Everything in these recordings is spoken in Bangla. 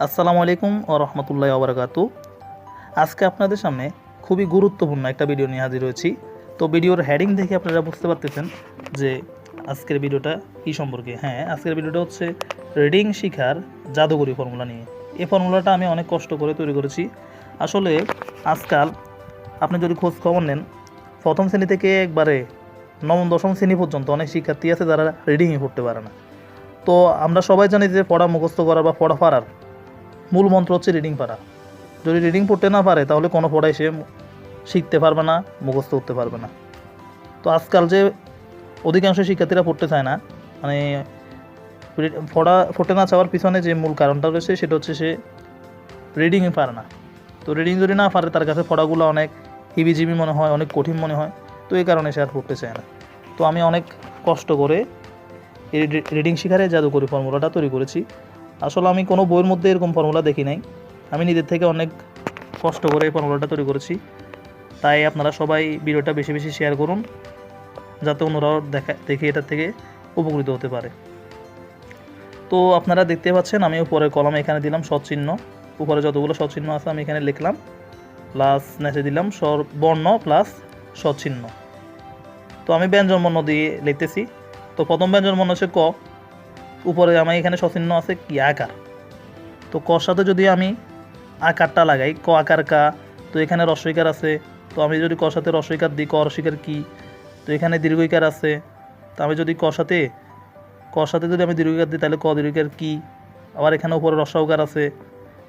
আসসালামু আলাইকুম ও রহমতুল্লাহ ওবরাকাতু। আজকে আপনাদের সামনে খুবই গুরুত্বপূর্ণ একটা ভিডিও নিয়ে হাজির হয়েছি। তো ভিডিওর হেডিং দেখে আপনারা বুঝতে পারতেছেন যে আজকের ভিডিওটা কী সম্পর্কে। আজকের ভিডিওটা হচ্ছে রিডিং শিখার জাদুকরি ফর্মুলা নিয়ে। এই ফর্মুলাটা আমি অনেক কষ্ট করে তৈরি করেছি। আসলে আজকাল আপনি যদি খোঁজ খবর নেন, প্রথম শ্রেণী থেকে একবারে নবম দশম শ্রেণী পর্যন্ত অনেক শিক্ষার্থী আছে যারা রিডিংই পড়তে পারে না। তো আমরা সবাই জানি যে পড়া মুখস্থ করা বা পড়া পারার মূল মন্ত্র হচ্ছে রিডিং পারা। যদি রিডিং পড়তে না পারে তাহলে কোনো পড়াই সে শিখতে পারবে না, মুখস্থ করতে পারবে না। তো আজকাল যে অধিকাংশ শিক্ষার্থীরা পড়তে চায় না, মানে পড়তে না চাওয়ার পিছনে যে মূল কারণটা রয়েছে সেটা হচ্ছে সে রিডিংই পারে না। তো রিডিং যদি না পারে তার কাছে পড়াগুলো অনেক হিবিজিবি মনে হয়, অনেক কঠিন মনে হয়। তো এই কারণে সে আর পড়তে চায় না। তো আমি অনেক কষ্ট করে এই রিডিং শিখারে জাদুকরি ফর্মুলাটা তৈরি করেছি। আসলে আমি কোনো বইয়ের মধ্যে এরকম ফর্মুলা দেখি নাই, আমি নিজের থেকে অনেক কষ্ট করে এই ফর্মুলাটা তৈরি করেছি। তাই আপনারা সবাই ভিডিওটা বেশি বেশি শেয়ার করুন, যাতে অন্যরাও দেখে এটার থেকে উপকৃত হতে পারে। তো আপনারা দেখতে পাচ্ছেন আমি উপরের কলমে এখানে দিলাম সচিহ্ন, উপরে যতগুলো সচিহ্ন আছে আমি এখানে লিখলাম, প্লাস নিচে দিলাম বর্ণ প্লাস সচিহ্ন। তো আমি ব্যঞ্জন বর্ণ দিয়ে লিখতেছি। তো প্রথম ব্যঞ্জন বর্ণ হচ্ছে ক, উপরে আমার এখানে সচিহ্ন আছে কি আকার। তো কর সাথে যদি আমি আকারটা লাগাই, ক আকার কা, তো এখানে রস্বইকার আছে। তো আমি যদি কর সাথে রস্বইকার দিই, ক রস্বইকার কি, তো এখানে দীর্ঘইকার আছে। তো আমি যদি কর সাথে যদি আমি দীর্ঘইকার দিই তাহলে ক দীর্ঘইকার কি। আবার এখানে উপরে রস্বউকার আছে।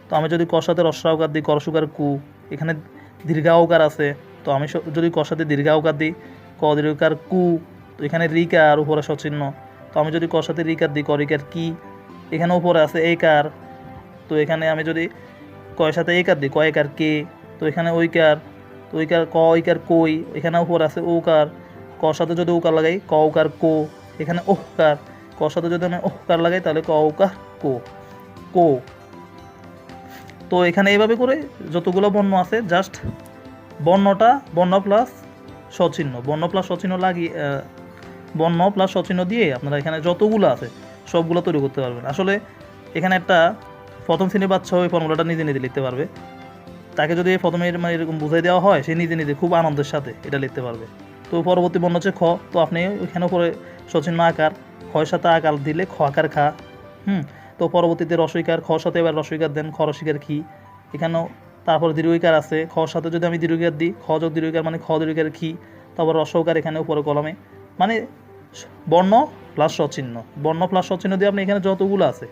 তো আমি যদি কর সাথে রস্বউকার দিই, ক রস্বউকার কু, এখানে দীর্ঘাউকার আছে। তো আমি যদি কর সাথে দীর্ঘাউকার দিই, ক দীর্ঘকার কু, তো এখানে রিকার উপরে সচিহ্ন। তো আমি যদি কর সাথে রিকার দিই, ক রিকার কি, এখানে উপরে আছে এইকার। তো এখানে আমি যদি কয়ের সাথে একার দিই, কয়েকার কে, তো এখানে ওইকার, তো ওইকার ক ওইকার কই, এখানে উপর আছে ওকার। কর সাথে যদি ওকার লাগাই, ক ওকার কো, এখানে ওহকার। কর সাথে যদি আমি ওহকার লাগাই তাহলে ক ওকার কো কো। তো এখানে এইভাবে করে যতগুলো বর্ণ আছে জাস্ট বর্ণ প্লাস সচিহ্ন লাগিয়ে বর্ণ প্লাস সচিহ্ন দিয়ে আপনারা এখানে যতগুলো আছে সবগুলো তৈরি করতে পারবেন। আসলে এখানে একটা প্রথম শ্রেণীর বাচ্চা ওই ফর্মুলাটা নিজে নিজে লিখতে পারবে। তাকে যদি প্রথমে মানে এরকম বুঝাই দেওয়া হয়, সে নিজে নিজে খুব আনন্দের সাথে এটা লিখতে পারবে। তো পরবর্তী বর্ণ হচ্ছে খ। তো আপনি ওইখানে উপরে সচিহ্ন আকার, খয়ের সাথে আকার দিলে খ আকার খা। তো পরবর্তীতে রস্বইকার, খ সাথে এবার রস্বইকার দেন, খ রস্বইকার কি। এখানেও তারপর দীর্ঘইকার আছে, খ সাথে যদি আমি দীর্ঘইকার দিই, খ যোগ দীর্ঘইকার মানে খ দীর্ঘইকার কি। তারপর রস্বউকার এখানে উপরে কলমে, মানে বর্ণ প্লাস সচিহ্ন দিয়ে আপনি এখানে যতগুলো আছে